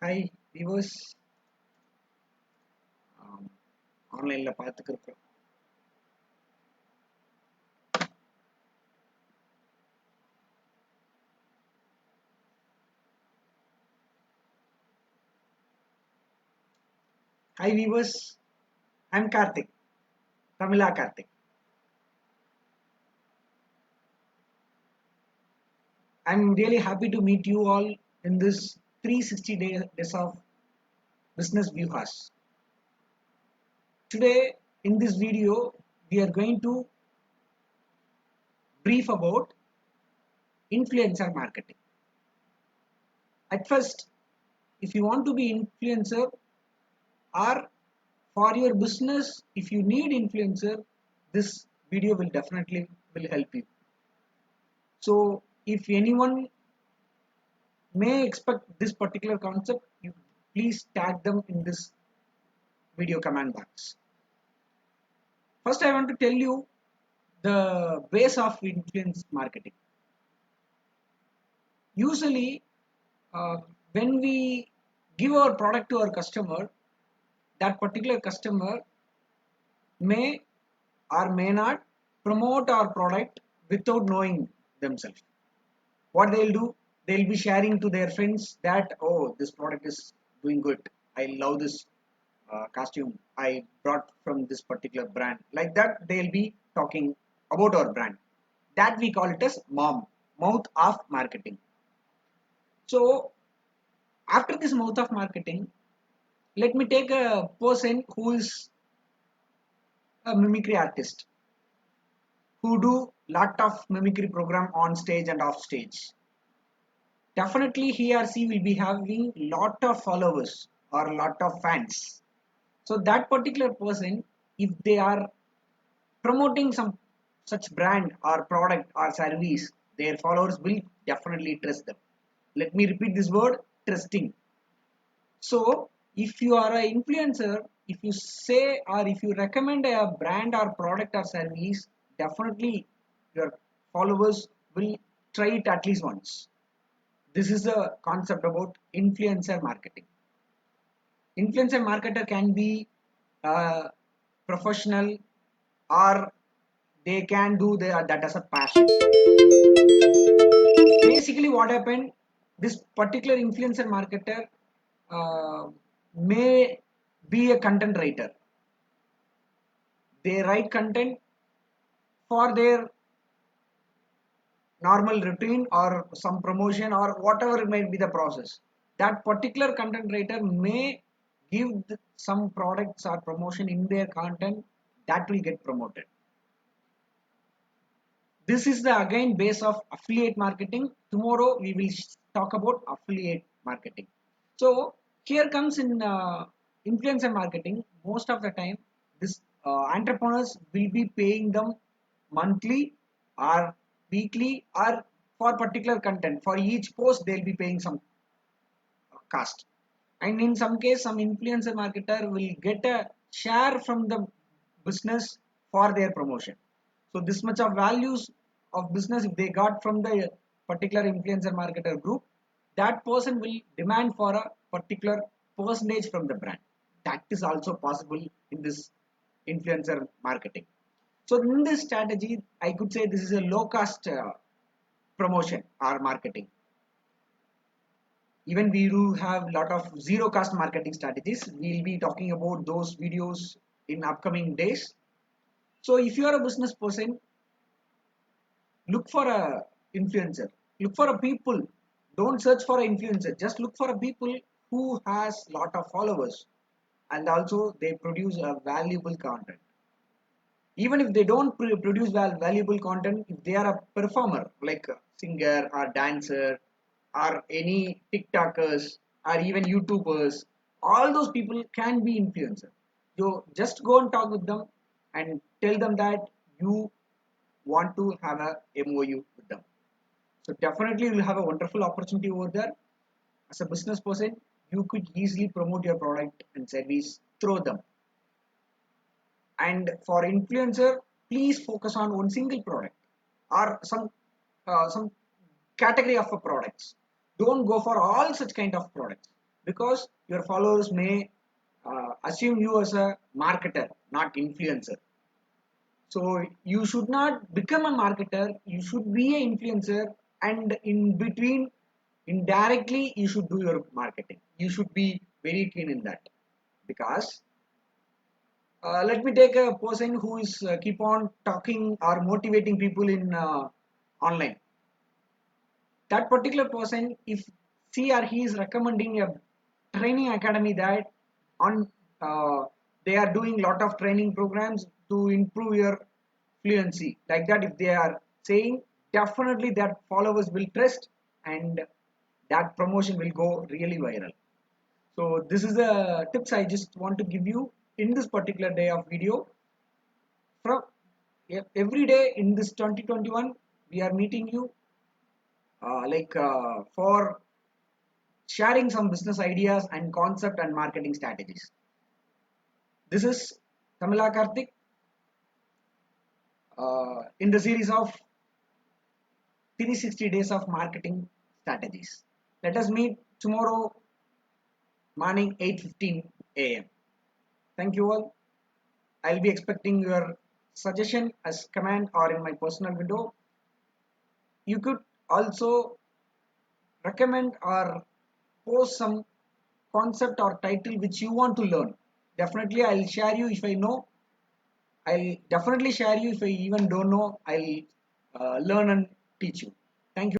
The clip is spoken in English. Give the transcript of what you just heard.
Hi viewers, ஆன்லைன்ல பார்த்துக்கிருக்கோம். Hi viewers, I'm Karthik, Tamila Karthik. I'm really happy to meet you all in this 360 days of business viewers. Today in this video we are going to brief about influencer marketing. At first, if you want to be influencer or for your business, if you need influencer, this video will definitely will help you. So if anyone may expect this particular concept, you please tag them in this video comment box. First, I want to tell you the base of influence marketing. Usually, when we give our product to our customer, that particular customer may or may not promote our product without knowing themselves. What they'll do, they'll be sharing to their friends that, oh, this product is doing good. I love this costume I brought from this particular brand. Like that, they'll be talking about our brand. That we call it as mouth of marketing. So after this mouth of marketing, let me take a person who is a mimicry artist who do lot of mimicry program on stage and off stage. Definitely he or she will be having lot of followers or lot of fans. So that particular person, if they are promoting some such brand or product or service, their followers will definitely trust them. Let me repeat this word, trusting. So if you are an influencer, if you say or if you recommend a brand or product or service, definitely your followers will try it at least once. This is the concept about influencer marketing. Influencer marketer can be professional or they can do that as a passion. Basically what happened, this particular influencer marketer uh, may be a content writer. They write content for their normal routine or some promotion or whatever might be the process. That particular content writer may give some products or promotion in their content that will get promoted. This is the again base of affiliate marketing. Tomorrow we will talk about affiliate marketing. So here comes in influencer marketing. Most of the time, this entrepreneurs will be paying them monthly or weekly or for particular content. For each post, they'll be paying some cost. And in some case, some influencer marketer will get a share from the business for their promotion. So this much of values of business if they got from the particular influencer marketer group, that person will demand for a particular percentage from the brand. That is also possible in this influencer marketing. So in this strategy, I could say this is a low cost promotion or marketing. Even we do have a lot of zero cost marketing strategies. We'll be talking about those videos in upcoming days. So if you are a business person, look for a influencer, look for a people, don't search for an influencer, just look for a people who has lot of followers and also they produce a valuable content. Even if they don't produce valuable content, if they are a performer like a singer or dancer or any tiktokers or even youtubers, all those people can be influencer. So just go and talk with them and tell them that you want to have a MOU with them. So definitely you'll have a wonderful opportunity over there. As a business person, you could easily promote your product and service through them. And for influencer, please focus on one single product or some category of products. Don't go for all such kind of products. because your followers may assume you as a marketer, not influencer. So you should not become a marketer, you should be an influencer, and in between, indirectly, you should do your marketing. You should be very keen in that because let me take a person who is keep on talking or motivating people in online. That particular person, if she or he is recommending a training academy that on they are doing lot of training programs to improve your fluency, like that, if they are saying, definitely that followers will trust and that promotion will go really viral. So this is the tips I just want to give you in this particular day of video. From every day in this 2021, we are meeting you for sharing some business ideas and concept and marketing strategies. This is Tamila Karthik in the series of 360 days of marketing strategies. Let us meet tomorrow morning 8:15 a.m. Thank you all. I'll be expecting your suggestion as comment or in my personal window. You could also recommend or post some concept or title which you want to learn. Definitely, I'll share you if I know. I'll definitely share you if I even don't know. I'll learn and teach you. Thank you.